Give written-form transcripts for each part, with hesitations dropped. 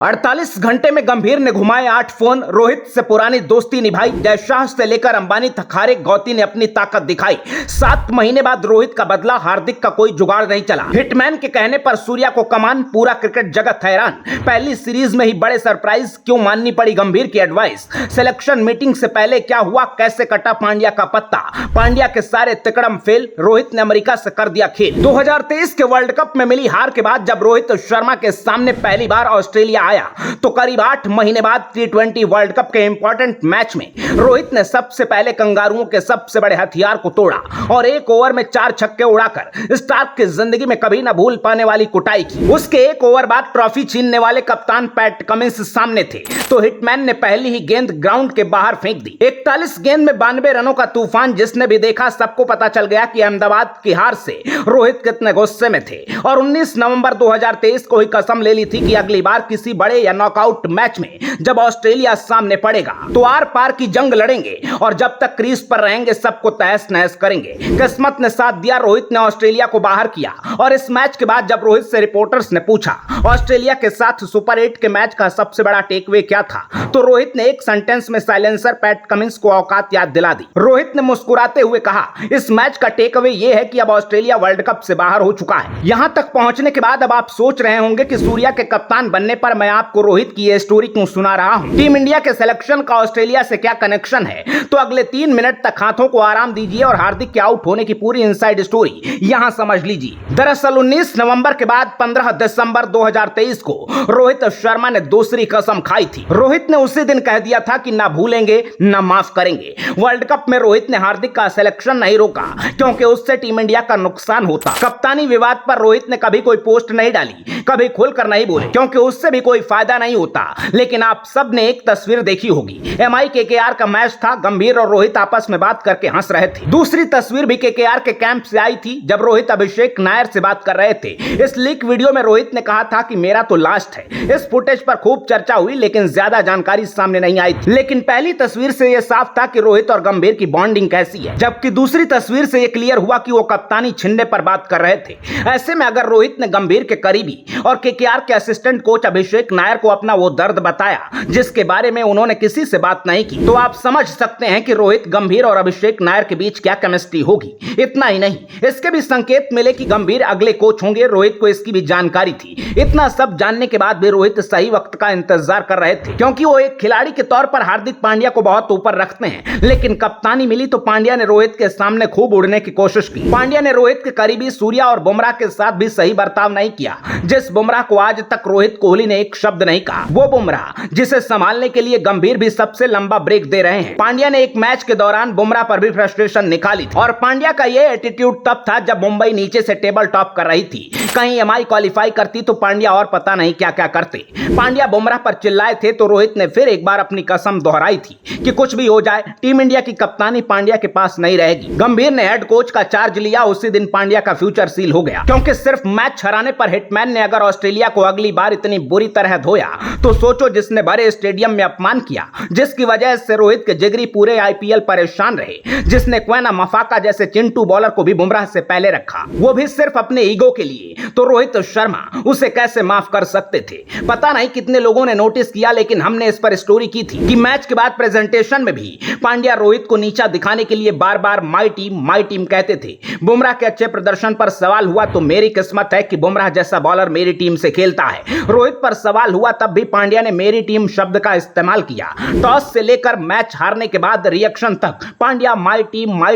48 घंटे में गंभीर ने घुमाए 8 फोन, रोहित से पुरानी दोस्ती निभाई, जय शाह से लेकर अंबानी तक हर एक गौती ने अपनी ताकत दिखाई। 7 महीने बाद रोहित का बदला, हार्दिक का कोई जुगाड़ नहीं चला। हिटमैन के कहने पर सूर्या को कमान, पूरा क्रिकेट जगत हैरान। पहली सीरीज में ही बड़े सरप्राइज, क्यों माननी पड़ी गंभीर की एडवाइस। सिलेक्शन मीटिंग से पहले क्या हुआ, कैसे कटा पांड्या का पत्ता। पांड्या के सारे तिकड़म फेल, रोहित ने अमेरिका से कर दिया खेल। 2023 के वर्ल्ड कप में मिली हार के बाद जब रोहित शर्मा के सामने पहली बार ऑस्ट्रेलिया आया तो करीब 8 महीने बाद T20 वर्ल्ड कप के इंपॉर्टेंट मैच में रोहित ने सबसे पहले कंगारुओं के सबसे बड़े हथियार को तोड़ा और एक ओवर में 4 छक्के उड़ाकर स्टार्क की जिंदगी में कभी न भूल पाने वाली कुटाई की। उसके एक ओवर बाद ट्रॉफी छीनने वाले कप्तान पैट कमिंस सामने थे तो हिटमैन ने पहली ही गेंद ग्राउंड के बाहर फेंक दी। 41 गेंद में 92 रनों का तूफान, जिसने भी देखा सबको पता चल गया कि अहमदाबाद की हार से रोहित कितने गुस्से में थे और 19 नवंबर 2023 को ही कसम ले ली थी कि अगली बार किसी बड़े या नॉकआउट मैच में जब ऑस्ट्रेलिया सामने पड़ेगा तो आर पार की जंग लड़ेंगे और जब तक क्रीज पर रहेंगे सबको तहस नहस करेंगे। किस्मत ने साथ दिया, रोहित ने ऑस्ट्रेलिया को बाहर किया और इस मैच के बाद जब रोहित से रिपोर्टर्स ने पूछा ऑस्ट्रेलिया के साथ सुपर 8 के मैच का सबसे बड़ा टेकअवे क्या था तो रोहित ने एक सेंटेंस में साइलेंसर पैट कमिंस को औकात याद दिला दी। रोहित ने मुस्कुराते हुए कहा, इस मैच का टेकअवे यह है कि अब ऑस्ट्रेलिया वर्ल्ड कप से बाहर हो चुका है। यहां तक पहुंचने के बाद अब आप सोच रहे होंगे कि सूर्या के कप्तान बनने पर मैं आपको रोहित की यह स्टोरी क्यों सुना रहा हूं। टीम इंडिया के सिलेक्शन का ऑस्ट्रेलिया से क्या कनेक्शन है, तो अगले 3 मिनट तक हाथों को आराम दीजिए और हार्दिक के आउट होने की पूरी इनसाइड स्टोरी यहां समझ लीजिए। दरअसल 19 नवंबर के बाद 15 दिसंबर 2023 को रोहित शर्मा ने दूसरी कसम खाई थी। रोहित ने उसी दिन कह दिया था कि ना भूलेंगे ना माफ करेंगे। वर्ल्ड कप में रोहित ने हार्दिक का सिलेक्शन नहीं रोका क्योंकि उससे टीम इंडिया का नुकसान होता। कप्तानी विवाद पर रोहित ने कभी कोई पोस्ट नहीं डाली, कभी खुलकर नहीं बोले क्योंकि उससे भी कोई फायदा नहीं होता। लेकिन आप सब ने एक तस्वीर देखी होगी, MI KKR का मैच था, गंभीर और रोहित आपस में बात करके हंस रहे थे। दूसरी तस्वीर भी KKR के कैंप से आई थी जब रोहित अभिषेक नायर से बात कर रहे थे। इस लीक वीडियो में रोहित ने कहा था कि मेरा तो लास्ट है। इस फुटेज पर खूब चर्चा हुई लेकिन ज्यादा जानकारी सामने नहीं आई थी। लेकिन पहली तस्वीर से यह साफ था कि रोहित और गंभीर की बॉन्डिंग कैसी है, जबकि दूसरी तस्वीर से यह क्लियर हुआ कि वो कप्तानी छीनने पर बात कर रहे थे। ऐसे में अगर रोहित ने गंभीर के करीबी और KKR के असिस्टेंट कोच अभिषेक नायर को अपना वो दर्द बताया जिसके बारे में उन्होंने किसी से बात नहीं की, तो आप समझ सकते हैं कि रोहित, गंभीर और अभिषेक नायर के बीच क्या केमिस्ट्री होगी। इतना ही नहीं, इसके भी संकेत मिले कि गंभीर अगले कोच होंगे। रोहित को इसकी भी जानकारी थी। इतना सब जानने के बाद भी रोहित सही वक्त का इंतजार कर रहे थे क्योंकि वो एक खिलाड़ी के तौर पर हार्दिक पांड्या को बहुत ऊपर रखते हैं। लेकिन कप्तानी मिली तो पांड्या ने रोहित के सामने खूब उड़ने की कोशिश की। पांड्या ने रोहित के करीबी सूर्या और बुमराह के साथ भी सही बर्ताव नहीं किया। जिस बुमराह को आज तक रोहित कोहली ने एक शब्द नहीं कहा, वो बुमराह जिसे संभालने के लिए गंभीर भी सबसे लंबा ब्रेक दे रहे हैं। पांड्या ने एक मैच के दौरान बुमराह पर भी फ्रस्ट्रेशन निकाली थी और पांड्या का ये एटीट्यूड तब था जब मुंबई नीचे से टेबल टॉप कर रही थी। कहीं MI क्वालिफाई करती तो पांड्या और पता नहीं क्या क्या करते। पांड्या बुमराह पर चिल्लाए थे तो रोहित ने फिर एक बार अपनी कसम दोहराई थी कि कुछ भी हो जाए टीम इंडिया की कप्तानी पांड्या के पास नहीं रहेगी। गंभीर ने हेड कोच का चार्ज लिया, उसी दिन पांड्या का फ्यूचर सील हो गया क्योंकि सिर्फ मैच हराने पर हिटमैन ने अगर ऑस्ट्रेलिया को अगली बार इतनी बुरी तरह धोया तो सोचो जिसने भरे स्टेडियम में अपमान किया, जिसकी वजह से रोहित के जिगरी पूरे IPL परेशान रहे, जिसने क्वेना मफाका जैसे चिंटू बॉलर को भी बुमराह से पहले रखा, वो भी सिर्फ अपने ईगो के लिए, तो रोहित शर्मा उसे कैसे माफ कर सकते थे। पता नहीं कितने लोगों ने नोटिस किया लेकिन हमने इस पर स्टोरी की थी कि मैच के बाद प्रेजेंटेशन में भी पांड्या रोहित को नीचा दिखाने के लिए बार बार माई टीम कहते थे। बुमराह के अच्छे प्रदर्शन पर सवाल हुआ तो मेरी किस्मत है कि बुमराह जैसा बॉलर मेरी टीम से खेलता है। रोहित पर सवाल हुआ तब भी पांड्या ने मेरी टीम शब्द का इस्तेमाल किया। टॉस से लेकर मैच हारने के बाद रिएक्शन तक पांड्या माई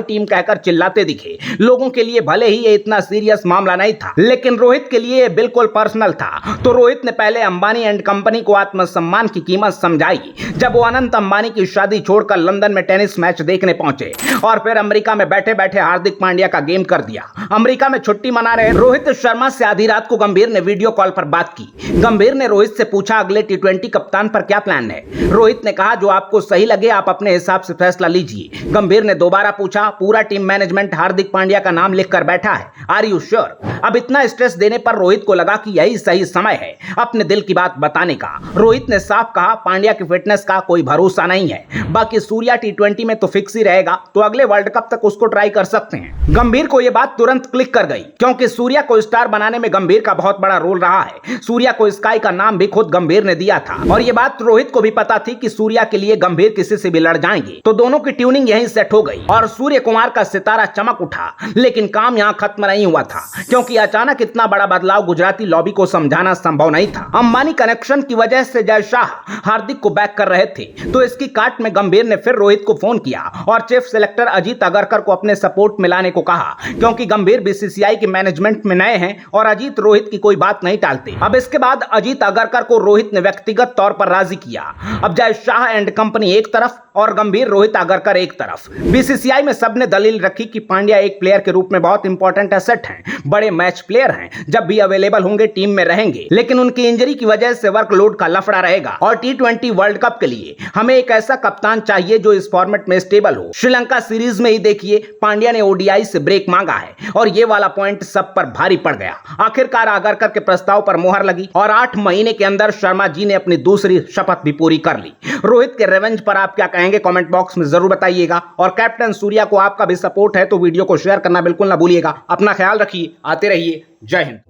टीम कहकर चिल्लाते दिखे। लोगों के लिए भले ही ये इतना सीरियस मामला नहीं था लेकिन रोहित के लिए बिल्कुल पर्सनल था। तो रोहित ने पहले अंबानी एंड कंपनी को आत्मसम्मान की कीमत समझाई जब वो अनंत अंबानी की शादी छोड़कर लंदन में टेनिस मैच देखने पहुंचे और फिर अमेरिका में बैठे बैठे हार्दिक पांड्या का गेम कर दिया। अमेरिका में छुट्टी मना रहे रोहित शर्मा से आधी रात को गंभीर ने वीडियो कॉल पर बात की। गंभीर ने रोहित से पूछा अगले T20 कप्तान पर क्या प्लान है। रोहित ने कहा जो आपको सही लगे आप अपने हिसाब से फैसला लीजिए। गंभीर ने दोबारा पूछा पूरा टीम मैनेजमेंट हार्दिक पांड्या का नाम लिखकर बैठा है, आर यू श्योर। अब इतना स्ट्रेस देने पर रोहित को लगा कि यही सही समय है अपने दिल की बात बताने का। रोहित ने साफ कहा पांड्या की फिटनेस का कोई भरोसा नहीं है, बाकी सूर्या T20 में तो फिक्स ही रहेगा तो अगले वर्ल्ड कप तक उसको ट्राई कर सकते हैं। गंभीर को यह बात तुरंत क्लिक कर गई क्योंकि सूर्या को स्टार बनाने में गंभीर का बहुत बड़ा रोल रहा है। सूर्या को स्काई का नाम नाम भी खुद गंभीर ने दिया था और ये बात रोहित को भी पता थी कि सूर्या के लिए गंभीर किसी से भी लड़ जाएंगे, तो दोनों की ट्यूनिंग यहीं सेट हो गई और सूर्य कुमार का सितारा चमक उठा। लेकिन काम यहाँ खत्म नहीं हुआ था, क्योंकि अचानक इतना बड़ा बदलाव गुजराती लॉबी को समझाना संभव नहीं था। अंबानी कनेक्शन की वजह से जय शाह हार्दिक को बैक कर रहे थे, तो इसकी काट में गंभीर ने फिर रोहित को फोन किया और चीफ सिलेक्टर अजीत अगरकर को अपने सपोर्ट में लाने को कहा, क्योंकि गंभीर बीसीसीआई के मैनेजमेंट में नए हैं और अजीत रोहित की कोई बात नहीं टालते। अब इसके बाद अजीत अगरकर को रोहित ने व्यक्तिगत तौर पर राजी किया। अब जय शाह एंड कंपनी एक तरफ और गंभीर रोहित अगरकर एक तरफ। बीसीसीआई में सबने दलील रखी कि पांड्या एक प्लेयर के रूप में बहुत इंपॉर्टेंट एसेट हैं, बड़े मैच प्लेयर हैं, जब भी अवेलेबल होंगे टीम में रहेंगे, लेकिन उनकी इंजरी की वजह से वर्कलोड का लफड़ा रहेगा और T20 वर्ल्ड कप के लिए हमें एक ऐसा कप्तान चाहिए जो इस फॉर्मेट में स्टेबल हो। श्रीलंका सीरीज में ही देखिए, पांड्या ने ओडीआई से ब्रेक मांगा है और ये वाला पॉइंट सब पर भारी पड़ गया। आखिरकार अगरकर के प्रस्ताव पर मुहर लगी और 8 महीने के अंदर शर्मा जी ने अपनी दूसरी शपथ भी पूरी कर ली। रोहित के रिवेंज पर आप क्या कहेंगे कमेंट बॉक्स में जरूर बताइएगा और कैप्टन सूर्या को आपका भी सपोर्ट है तो वीडियो को शेयर करना बिल्कुल ना भूलिएगा। अपना ख्याल रखिए, आते रहिए। जय हिंद।